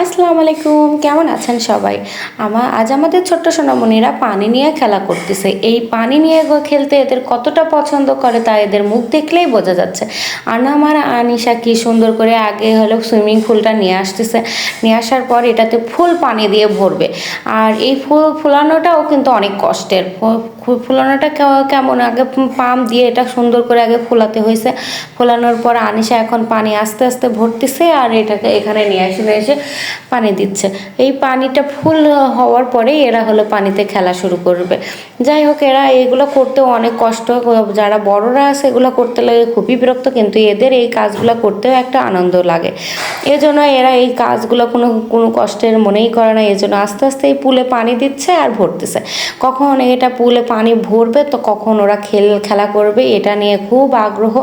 আসসালামু আলাইকুম, কেমন আছেন সবাই? আজ আমাদের ছোট্ট সোনামণিরা পানি নিয়ে খেলা করতেছে। এই পানি নিয়ে খেলতে এদের কতটা পছন্দ করে তা এদের মুখ দেখলেই বোঝা যাচ্ছে। আর না আমার আনিশা কি সুন্দর করে আগে হলো সুইমিং পুলটা নিয়ে আসতেছে। নিয়ে আসার পর এটাতে ফুল পানি দিয়ে ভরবে। আর এই ফুলানোটাও কিন্তু অনেক কষ্টের। ফুলানোটা কেমন আগে পাম্প দিয়ে এটা সুন্দর করে আগে ফোলাতে হয়েছে। ফোলানোর পর আনিশা এখন পানি আস্তে আস্তে ভরতেছে আর এটাকে এখানে নিয়ে এসে পানি দিচ্ছে। এই পানিটা ফুল হওয়ার পরে এরা হলো পানিতে খেলা শুরু করবে। যাই হোক, এরা এগুলো করতেও অনেক কষ্ট। যারা বড়রা আছে এগুলো করতে লাগে খুবই বিরক্ত, কিন্তু এদের এই কাজগুলো করতেও একটা আনন্দ লাগে। এজন্য এরা এই কাজগুলো কোনো কষ্টের মনেই করে না। এজন্য আস্তে আস্তে এই পুলে পানি দিচ্ছে আর ভরতেছে। কখন এটা পুলে পানি ভরবে তো কখন ওরা খেলা করবে, এটা নিয়ে খুব আগ্রহ।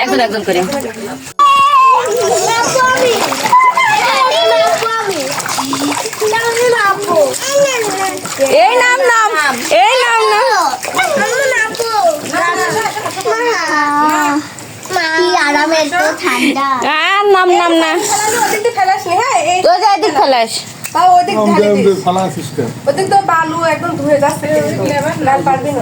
একজন একজন করে এই নাম নাম এই নাম নাম নাম নাম না তো যাই দিক ফেলাস ওদিক তো বালু একদম ধুয়ে যাচ্ছে, পারবি না।